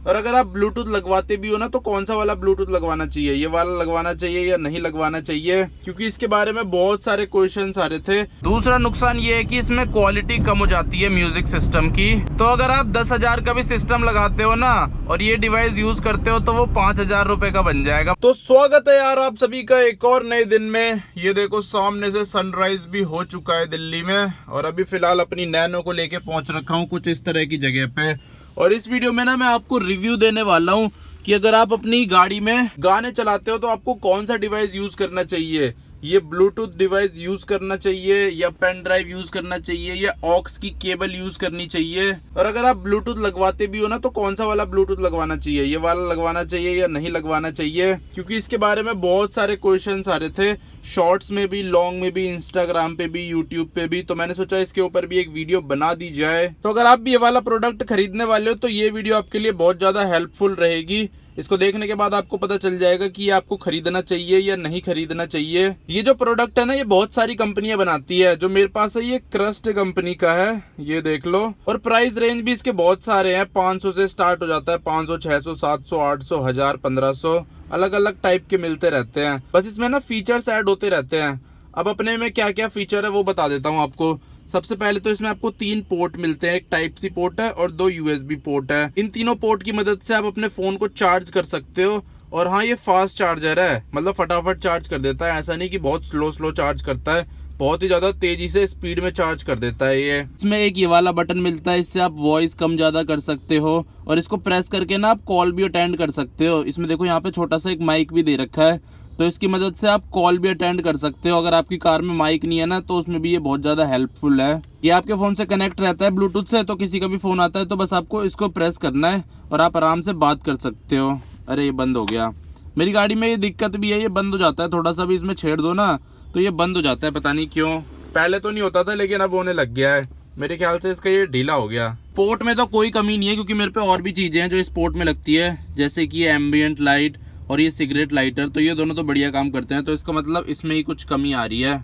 और अगर आप ब्लूटूथ लगवाते भी हो ना, तो कौन सा वाला ब्लूटूथ लगवाना चाहिए, ये वाला लगवाना चाहिए या नहीं लगवाना चाहिए, क्योंकि इसके बारे में बहुत सारे क्वेश्चंस आ रहे थे। दूसरा नुकसान ये है कि इसमें क्वालिटी कम हो जाती है म्यूजिक सिस्टम की। तो अगर आप 10,000 का भी सिस्टम लगाते हो ना और ये डिवाइस यूज करते हो तो वो 5,000 रुपए का बन जाएगा। तो स्वागत है यार आप सभी का एक और नए दिन में। ये देखो सामने से सनराइज भी हो चुका है दिल्ली में, और अभी फिलहाल अपनी नैनो को लेके पहुंच रखा हूँ कुछ इस तरह की जगह पे। और इस वीडियो में ना मैं आपको रिव्यू देने वाला हूँ कि अगर आप अपनी गाड़ी में गाने चलाते हो तो आपको कौन सा डिवाइस यूज करना चाहिए, ये ब्लूटूथ डिवाइस यूज करना चाहिए या पेन ड्राइव यूज करना चाहिए या ऑक्स की केबल यूज करनी चाहिए। और अगर आप ब्लूटूथ लगवाते भी हो ना, तो कौन सा वाला ब्लूटूथ लगवाना चाहिए, ये वाला लगवाना चाहिए या नहीं लगवाना चाहिए, क्योंकि इसके बारे में बहुत सारे क्वेश्चंस आ रहे थे, शॉर्ट्स में भी, लॉन्ग में भी, इंस्टाग्राम पे भी, यूट्यूब पे भी। तो मैंने सोचा इसके ऊपर भी एक वीडियो बना दी जाए। तो अगर आप भी ये वाला प्रोडक्ट खरीदने वाले हो तो ये वीडियो आपके लिए बहुत ज्यादा हेल्पफुल रहेगी। इसको देखने के बाद आपको पता चल जाएगा कि ये आपको खरीदना चाहिए या नहीं खरीदना चाहिए। ये जो प्रोडक्ट है ना, ये बहुत सारी कंपनियां बनाती है। जो मेरे पास है ये क्रस्ट कंपनी का है, ये देख लो। और प्राइस रेंज भी इसके बहुत सारे हैं, 500 से स्टार्ट हो जाता है, 500, 600, 700, 800, 1000, 1500, अलग अलग टाइप के मिलते रहते हैं। बस इसमें ना फीचर्स ऐड होते रहते हैं। अब अपने में क्या क्या फीचर है वो बता देता हूँ आपको। सबसे पहले तो इसमें आपको 3 पोर्ट मिलते हैं, एक टाइप सी पोर्ट है और 2 यूएसबी पोर्ट है। इन तीनों पोर्ट की मदद से आप अपने फोन को चार्ज कर सकते हो। और हाँ, ये फास्ट चार्जर है, मतलब फटाफट चार्ज कर देता है। ऐसा नहीं कि बहुत स्लो चार्ज करता है, बहुत ही ज्यादा तेजी से स्पीड में चार्ज कर देता है ये। इसमें एक ये वाला बटन मिलता है, इससे आप वॉइस कम ज्यादा कर सकते हो और इसको प्रेस करके ना आप कॉल भी अटेंड कर सकते हो। इसमें देखो यहाँ पे छोटा सा एक माइक भी दे रखा है, तो इसकी मदद से आप कॉल भी अटेंड कर सकते हो। अगर आपकी कार में माइक नहीं है ना, तो उसमें भी ये बहुत ज्यादा हेल्पफुल है। ये आपके फोन से कनेक्ट रहता है ब्लूटूथ से, तो किसी का भी फोन आता है तो बस आपको इसको प्रेस करना है और आप आराम से बात कर सकते हो। अरे ये बंद हो गया, मेरी गाड़ी में ये दिक्कत भी है, ये बंद हो जाता है। थोड़ा सा भी इसमें छेड़ दो ना तो ये बंद हो जाता है, पता नहीं क्यों। पहले तो नहीं होता था लेकिन अब होने लग गया है। मेरे ख्याल से इसका ये ढीला हो गया। पोर्ट में तो कोई कमी नहीं है, क्योंकि मेरे पे और भी चीजें हैं जो इस पोर्ट में लगती है, जैसे कि ये एम्बियंट लाइट और ये सिगरेट लाइटर। तो ये दोनों तो बढ़िया काम करते हैं, तो इसका मतलब इसमें ही कुछ कमी आ रही है,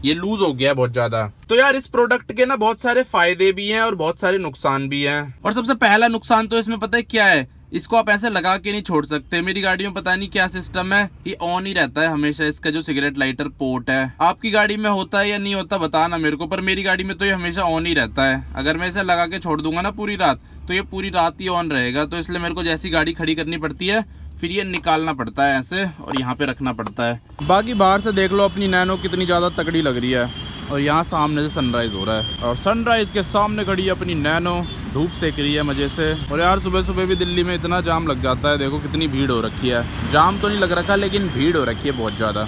ये लूज हो गया है बहुत ज्यादा। तो यार इस प्रोडक्ट के ना बहुत सारे फायदे भी हैं और बहुत सारे नुकसान भी हैं। और सबसे पहला नुकसान तो इसमें पता है क्या है, इसको आप ऐसे लगा के नहीं छोड़ सकते। मेरी गाड़ी में पता नहीं क्या सिस्टम है, ये ऑन ही रहता है हमेशा, इसका जो सिगरेट लाइटर पोर्ट है। आपकी गाड़ी में होता है या नहीं होता बताना मेरे को, पर मेरी गाड़ी में तो ये हमेशा ऑन ही रहता है। अगर मैं इसे लगा के छोड़ दूंगा ना पूरी रात, तो ये पूरी रात ही ऑन रहेगा। तो इसलिए मेरे को जैसी गाड़ी खड़ी करनी पड़ती है, फिर ये निकालना पड़ता है ऐसे और यहाँ पे रखना पड़ता है। बाकी बाहर से देख लो अपनी नैनो कितनी ज्यादा तगड़ी लग रही है, और यहाँ सामने से सनराइज हो रहा है, और सनराइज के सामने खड़ी है अपनी नैनो, धूप सेक रही है मजे से। और यार सुबह सुबह भी दिल्ली में इतना जाम लग जाता है, देखो कितनी भीड़ हो रखी है। जाम तो नहीं लग रखा लेकिन भीड़ हो रखी है बहुत ज्यादा।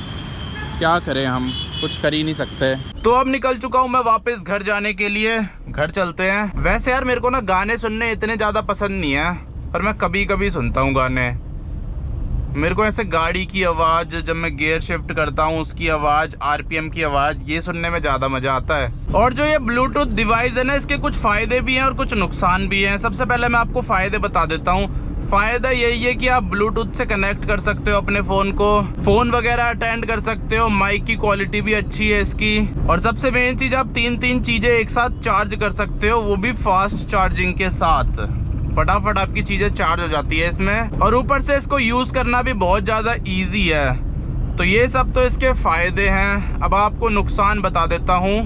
क्या करें, हम कुछ कर ही नहीं सकते। तो अब निकल चुका हूँ मैं वापस घर जाने के लिए, घर चलते हैं। वैसे यार मेरे को ना गाने सुनने इतने ज्यादा पसंद नहीं है, पर मैं कभी कभी सुनता हूँ गाने। मेरे को ऐसे गाड़ी की आवाज़, जब मैं गियर शिफ्ट करता हूँ उसकी आवाज़, आरपीएम की आवाज़, ये सुनने में ज़्यादा मज़ा आता है। और जो ये ब्लूटूथ डिवाइस है ना, इसके कुछ फ़ायदे भी हैं और कुछ नुकसान भी हैं। सबसे पहले मैं आपको फ़ायदे बता देता हूँ। फ़ायदा यही है कि आप ब्लूटूथ से कनेक्ट कर सकते हो अपने फ़ोन को, फ़ोन वगैरह अटेंड कर सकते हो, माइक की क्वालिटी भी अच्छी है इसकी। और सबसे मेन चीज़, आप 3 चीज़ें एक साथ चार्ज कर सकते हो, वो भी फास्ट चार्जिंग के साथ। फटाफट आपकी चीजें चार्ज हो जाती है इसमें, और ऊपर से इसको यूज करना भी बहुत ज्यादा इजी है। तो ये सब तो इसके फायदे हैं। अब आपको नुकसान बता देता हूँ।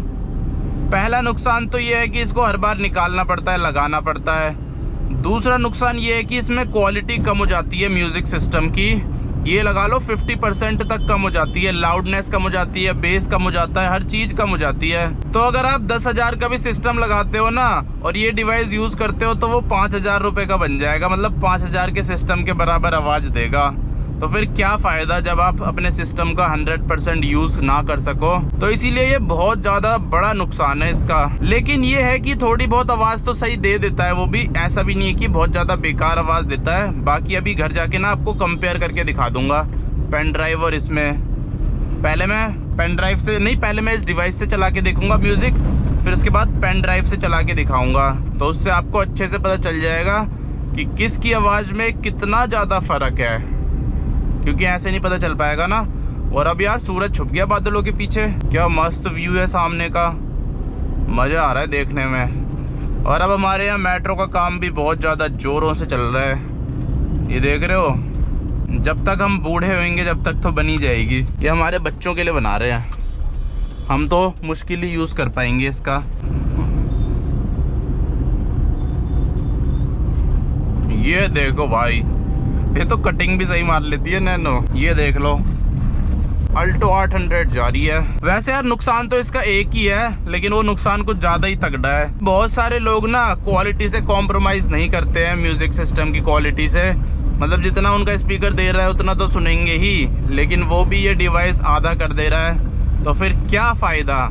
पहला नुकसान तो ये है कि इसको हर बार निकालना पड़ता है, लगाना पड़ता है। दूसरा नुकसान ये है कि इसमें क्वालिटी कम हो जाती है म्यूजिक सिस्टम की। ये लगा लो 50% तक कम हो जाती है, लाउडनेस कम हो जाती है, बेस कम हो जाता है, हर चीज कम हो जाती है। तो अगर आप 10,000 का भी सिस्टम लगाते हो ना और ये डिवाइस यूज करते हो, तो वो 5,000 रुपए का बन जाएगा, मतलब 5,000 के सिस्टम के बराबर आवाज देगा। तो फिर क्या फायदा जब आप अपने सिस्टम का 100% यूज ना कर सको। तो इसीलिए ये बहुत ज्यादा बड़ा नुकसान है इसका। लेकिन ये है कि थोड़ी बहुत आवाज तो सही दे देता है, वो भी ऐसा भी नहीं है कि बहुत ज्यादा बेकार आवाज देता है। बाकी अभी घर जाके ना आपको कंपेयर करके दिखा दूंगा पेन ड्राइव और इसमें। पहले मैं पेन ड्राइव से नहीं, पहले मैं इस डिवाइस से चला के देखूंगा म्यूजिक, फिर उसके बाद पेन ड्राइव से चला के दिखाऊंगा। तो उससे आपको अच्छे से पता चल जाएगा कि किसकी आवाज में कितना ज्यादा फर्क है, क्योंकि ऐसे नहीं पता चल पाएगा ना। और अब यार सूरज छुप गया बादलों के पीछे, क्या मस्त व्यू है सामने का, मजा आ रहा है देखने में। और अब हमारे यहाँ मेट्रो का काम भी बहुत ज़्यादा ज़ोरों से चल रहा है, ये देख रहे हो। जब तक हम बूढ़े होंगे जब तक तो बनी जाएगी। ये हमारे बच्चों के लिए बना रहे हैं, हम तो मुश्किल ही यूज़ कर पाएंगे इसका। ये देखो भाई, ये तो कटिंग भी सही मार लेती है नैनो। ये देख लो, अल्टो 800 जा रही है। वैसे यार नुकसान तो इसका एक ही है, लेकिन वो नुकसान कुछ ज़्यादा ही तगड़ा है। बहुत सारे लोग ना क्वालिटी से कॉम्प्रोमाइज़ नहीं करते हैं, म्यूज़िक सिस्टम की क्वालिटी से। मतलब जितना उनका स्पीकर दे रहा है उतना तो सुनेंगे ही, लेकिन वो भी ये डिवाइस आधा कर दे रहा है, तो फिर क्या फ़ायदा।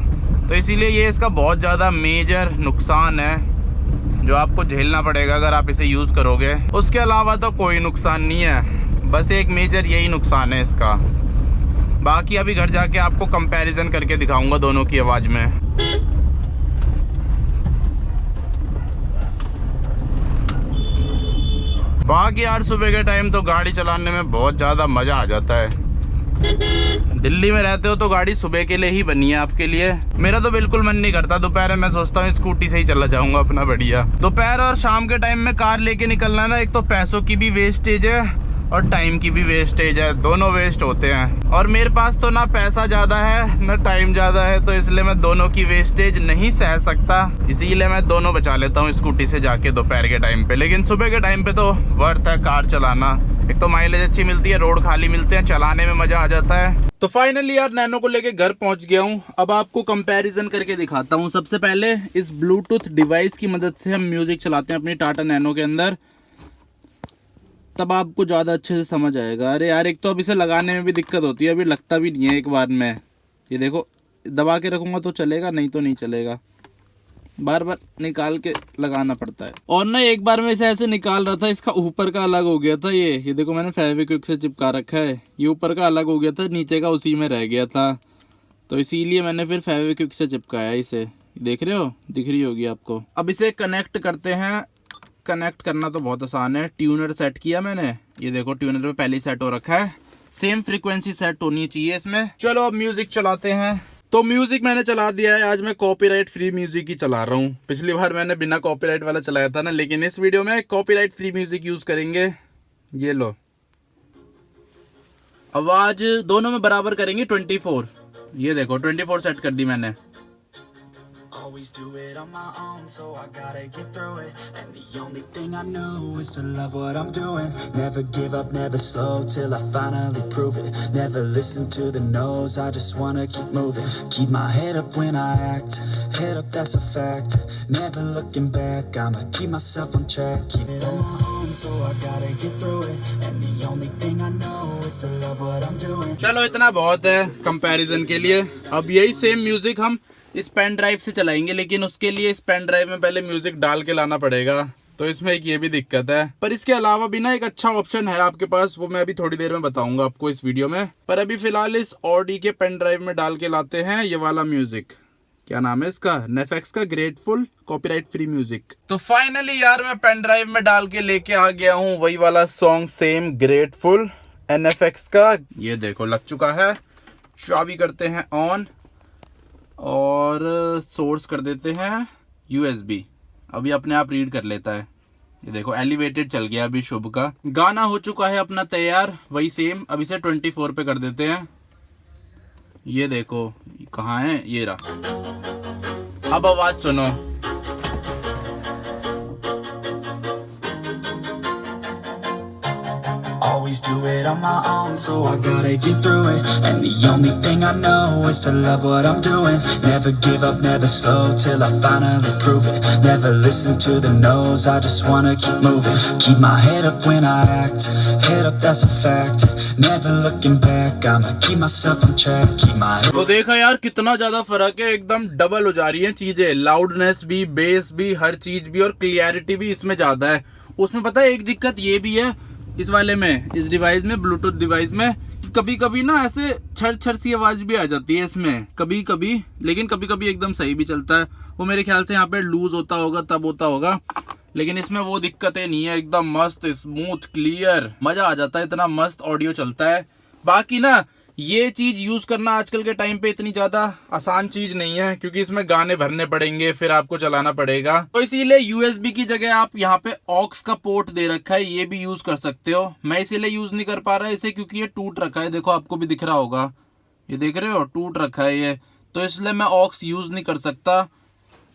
तो इसीलिए ये इसका बहुत ज़्यादा मेजर नुकसान है जो आपको झेलना पड़ेगा अगर आप इसे यूज़ करोगे। उसके अलावा तो कोई नुकसान नहीं है, बस एक मेजर यही नुकसान है इसका। बाकी अभी घर जाके आपको कंपैरिजन करके दिखाऊंगा दोनों की आवाज़ में। बाकी यार सुबह के टाइम तो गाड़ी चलाने में बहुत ज़्यादा मज़ा आ जाता है। दिल्ली में रहते हो तो गाड़ी सुबह के लिए ही बनी है आपके लिए। मेरा तो बिल्कुल मन नहीं करता, दोपहर में मैं सोचता हूँ स्कूटी से ही चला जाऊंगा अपना बढ़िया। दोपहर और शाम के टाइम में कार लेके निकलना ना, एक तो पैसों की भी वेस्टेज है और टाइम की भी वेस्टेज है, दोनों वेस्ट होते हैं। और मेरे पास तो ना पैसा ज़्यादा है ना टाइम ज़्यादा है, तो इसलिए मैं दोनों की वेस्टेज नहीं सह सकता। इसीलिए मैं दोनों बचा लेता हूँ स्कूटी से जाके दोपहर के टाइम पे। लेकिन सुबह के टाइम पे तो वर्थ है कार चलाना, एक तो माइलेज अच्छी मिलती है, रोड खाली मिलते हैं, चलाने में मज़ा आ जाता है। तो फाइनली यार नैनो को लेके घर पहुंच गया हूँ। अब आपको कंपैरिजन करके दिखाता हूँ। सबसे पहले इस ब्लूटूथ डिवाइस की मदद से हम म्यूजिक चलाते हैं अपनी टाटा नैनो के अंदर, तब आपको ज़्यादा अच्छे से समझ आएगा। अरे यार एक तो अब इसे लगाने में भी दिक्कत होती है, अभी लगता भी नहीं है एक बार में। ये देखो, दबा के रखूँगा तो चलेगा, नहीं तो नहीं चलेगा, बार बार निकाल के लगाना पड़ता है। और ना एक बार मैं इसे ऐसे निकाल रहा था, इसका ऊपर का अलग हो गया था। ये देखो मैंने फेविक्विक से चिपका रखा है, ये ऊपर का अलग हो गया था, नीचे का उसी में रह गया था, तो इसीलिए मैंने फिर फेविक्विक से चिपकाया इसे। देख रहे हो, दिख रही होगी आपको। अब इसे कनेक्ट करते हैं। कनेक्ट करना तो बहुत आसान है, ट्यूनर सेट किया मैंने, ये देखो ट्यूनर पे पहले सेट हो रखा है, सेम फ्रीक्वेंसी सेट होनी चाहिए इसमें। चलो अब म्यूजिक चलाते हैं। तो म्यूजिक मैंने चला दिया है, आज मैं कॉपीराइट फ्री म्यूजिक ही चला रहा हूँ। पिछली बार मैंने बिना कॉपीराइट वाला चलाया था ना, लेकिन इस वीडियो में कॉपीराइट फ्री म्यूजिक यूज करेंगे। ये लो, आवाज दोनों में बराबर करेंगे 24। ये देखो 24 सेट कर दी मैंने। Always do it on my own, so I gotta get through it. And the only thing I know is to love what I'm doing. Never give up, never slow, till I finally prove it. Never listen to the no's, I just wanna keep moving. Keep my head up when I act, head up that's a fact. Never looking back, I'ma keep myself on track. Keep it on my own, so I gotta get through it. And the only thing I know is to love what I'm doing. चलो इतना बहुत है comparison के लिए। अब यही same music हम इस पेन ड्राइव से चलाएंगे, लेकिन उसके लिए इस पेन ड्राइव में पहले म्यूजिक डाल के लाना पड़ेगा, तो इसमें एक ये भी दिक्कत है। पर इसके अलावा भी ना एक अच्छा ऑप्शन है आपके पास, वो मैं अभी थोड़ी देर में बताऊंगा आपको इस वीडियो में। पर अभी फिलहाल इस ऑडी के पेन ड्राइव में डाल के लाते हैं ये वाला म्यूजिक। क्या नाम है इसका? नेफेक्स का ग्रेटफुल कॉपीराइट फ्री म्यूजिक। तो फाइनली यार मैं पेन ड्राइव में डाल के लेके आ गया हूँ वही वाला सॉन्ग, सेम ग्रेटफुल NFX का। ये देखो लग चुका है। चाबी करते हैं ऑन और सोर्स कर देते हैं USB। अभी अपने आप रीड कर लेता है। ये देखो एलिवेटेड चल गया अभी शुभ का। गाना हो चुका है अपना तैयार, वही सेम। अब इसे 24 पे कर देते हैं। ये देखो कहाँ है, ये रहा। अब आवाज सुनो। Always do it on my own, so I gotta get through it. And the only thing I know is to love what I'm doing. Never give up, never slow, till I finally prove it. Never listen to the no's, I just wanna keep moving. Keep my head up when I act, head up that's a fact. Never looking back, I'ma keep myself on track. Keep my head. तो देखा यार कितना ज्यादा फर्क है, एकदम double हो जा रही है चीजें। लाउडनेस भी, बेस भी, हर चीज भी, और क्लियरिटी भी इसमें ज्यादा है। उसमें पता है एक दिक्कत ये भी है इस वाले में, इस डिवाइस में, ब्लूटूथ डिवाइस में, कभी कभी ना ऐसे छर छर सी आवाज भी आ जाती है इसमें कभी कभी, लेकिन कभी कभी एकदम सही भी चलता है। वो मेरे ख्याल से यहाँ पे लूज होता होगा तब होता होगा, लेकिन इसमें वो दिक्कतें नहीं है। एकदम मस्त, स्मूथ, क्लियर, मजा आ जाता है, इतना मस्त ऑडियो चलता है। बाकी ना ये चीज यूज करना आजकल के टाइम पे इतनी ज्यादा आसान चीज नहीं है, क्योंकि इसमें गाने भरने पड़ेंगे, फिर आपको चलाना पड़ेगा। तो इसीलिए यूएसबी की जगह आप यहाँ पे ऑक्स का पोर्ट दे रखा है, ये भी यूज कर सकते हो। मैं इसीलिए यूज नहीं कर पा रहा इसे, क्योंकि ये टूट रखा है। देखो आपको भी दिख रहा होगा, ये देख रहे हो टूट रखा है ये, तो इसलिए मैं ऑक्स यूज नहीं कर सकता।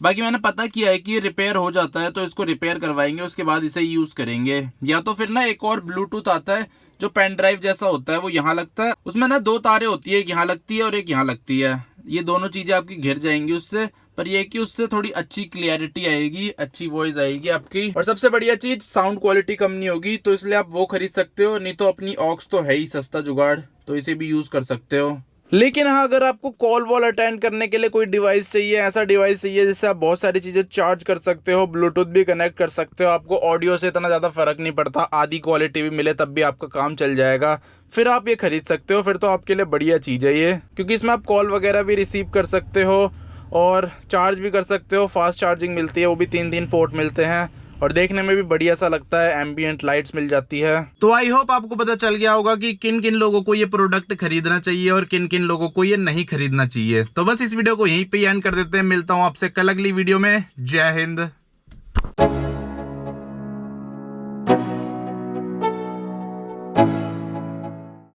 बाकी मैंने पता किया है कि ये रिपेयर हो जाता है, तो इसको रिपेयर करवाएंगे, उसके बाद इसे यूज करेंगे। या तो फिर ना एक और ब्लूटूथ आता है जो पेन ड्राइव जैसा होता है, वो यहाँ लगता है, उसमें ना 2 तारें होती है, एक यहाँ लगती है और एक यहाँ लगती है। ये दोनों चीजें आपकी घिर जाएंगी उससे, पर ये कि उससे थोड़ी अच्छी क्लियरिटी आएगी, अच्छी वॉइस आएगी आपकी। और सबसे बढ़िया चीज, साउंड क्वालिटी कम नहीं होगी, तो इसलिए आप वो खरीद सकते हो। नहीं तो अपनी ऑक्स तो है ही सस्ता जुगाड़, तो इसे भी यूज कर सकते हो। लेकिन हाँ, अगर आपको कॉल वॉल अटेंड करने के लिए कोई डिवाइस चाहिए, ऐसा डिवाइस चाहिए जिससे आप बहुत सारी चीज़ें चार्ज कर सकते हो, ब्लूटूथ भी कनेक्ट कर सकते हो, आपको ऑडियो से इतना ज़्यादा फर्क नहीं पड़ता, आधी क्वालिटी भी मिले तब भी आपका काम चल जाएगा, फिर आप ये खरीद सकते हो। फिर तो आपके लिए बढ़िया चीज़ है ये, क्योंकि इसमें आप कॉल वगैरह भी रिसीव कर सकते हो और चार्ज भी कर सकते हो। फास्ट चार्जिंग मिलती है, वो भी 3 पोर्ट मिलते हैं, और देखने में भी बढ़िया सा लगता है, एम्बियंट लाइट्स मिल जाती है। तो आई होप आपको पता चल गया होगा कि किन किन लोगों को ये प्रोडक्ट खरीदना चाहिए और किन किन लोगों को ये नहीं खरीदना चाहिए। तो बस इस वीडियो को यहीं पे एंड कर देते हैं, मिलता हूँ आपसे कल अगली वीडियो में। जय हिंद।